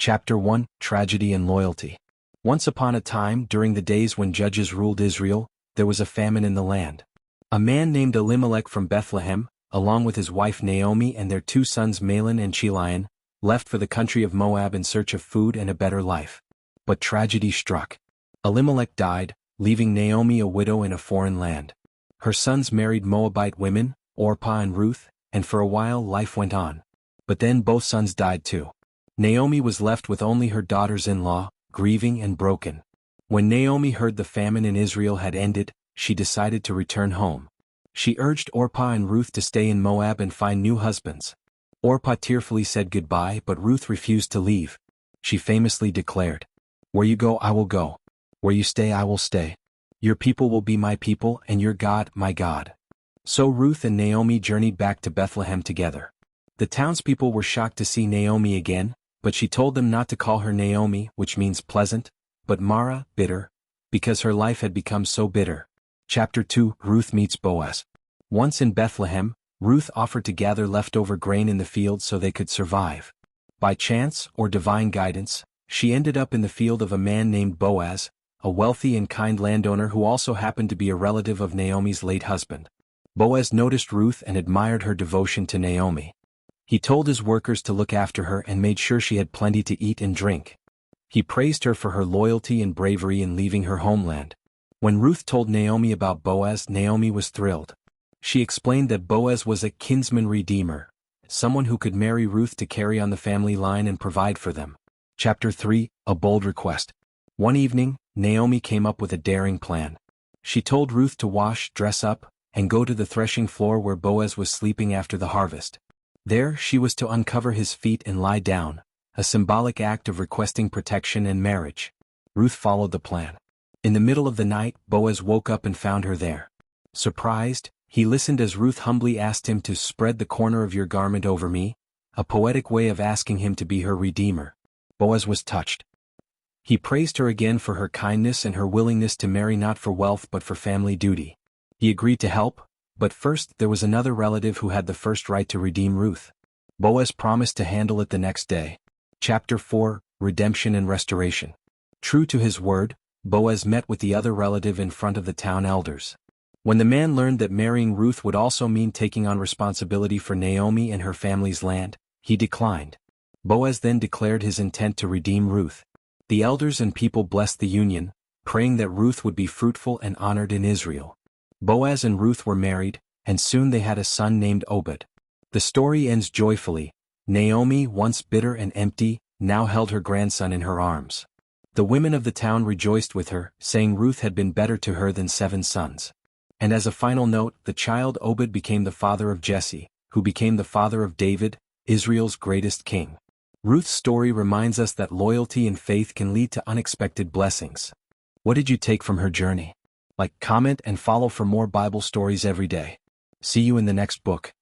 Chapter 1, Tragedy and Loyalty. Once upon a time, during the days when judges ruled Israel, there was a famine in the land. A man named Elimelech from Bethlehem, along with his wife Naomi and their 2 sons Mahlon and Chilion, left for the country of Moab in search of food and a better life. But tragedy struck. Elimelech died, leaving Naomi a widow in a foreign land. Her sons married Moabite women, Orpah and Ruth, and for a while life went on. But then both sons died too. Naomi was left with only her daughters-in-law, grieving and broken. When Naomi heard the famine in Israel had ended, she decided to return home. She urged Orpah and Ruth to stay in Moab and find new husbands. Orpah tearfully said goodbye, but Ruth refused to leave. She famously declared, "Where you go, I will go. Where you stay, I will stay. Your people will be my people, and your God, my God." So Ruth and Naomi journeyed back to Bethlehem together. The townspeople were shocked to see Naomi again, but she told them not to call her Naomi, which means pleasant, but Mara, bitter, because her life had become so bitter. Chapter 2, Ruth meets Boaz. Once in Bethlehem, Ruth offered to gather leftover grain in the field so they could survive. By chance, or divine guidance, she ended up in the field of a man named Boaz, a wealthy and kind landowner who also happened to be a relative of Naomi's late husband. Boaz noticed Ruth and admired her devotion to Naomi. He told his workers to look after her and made sure she had plenty to eat and drink. He praised her for her loyalty and bravery in leaving her homeland. When Ruth told Naomi about Boaz, Naomi was thrilled. She explained that Boaz was a kinsman redeemer, someone who could marry Ruth to carry on the family line and provide for them. Chapter 3, A Bold Request. One evening, Naomi came up with a daring plan. She told Ruth to wash, dress up, and go to the threshing floor where Boaz was sleeping after the harvest. There, she was to uncover his feet and lie down, a symbolic act of requesting protection and marriage. Ruth followed the plan. In the middle of the night, Boaz woke up and found her there. Surprised, he listened as Ruth humbly asked him to spread the corner of your garment over me, a poetic way of asking him to be her redeemer. Boaz was touched. He praised her again for her kindness and her willingness to marry not for wealth but for family duty. He agreed to help, but first there was another relative who had the first right to redeem Ruth. Boaz promised to handle it the next day. Chapter 4, Redemption and Restoration. True to his word, Boaz met with the other relative in front of the town elders. When the man learned that marrying Ruth would also mean taking on responsibility for Naomi and her family's land, he declined. Boaz then declared his intent to redeem Ruth. The elders and people blessed the union, praying that Ruth would be fruitful and honored in Israel. Boaz and Ruth were married, and soon they had a son named Obed. The story ends joyfully. Naomi, once bitter and empty, now held her grandson in her arms. The women of the town rejoiced with her, saying Ruth had been better to her than 7 sons. And as a final note, the child Obed became the father of Jesse, who became the father of David, Israel's greatest king. Ruth's story reminds us that loyalty and faith can lead to unexpected blessings. What did you take from her journey? Like, comment, and follow for more Bible stories every day. See you in the next book.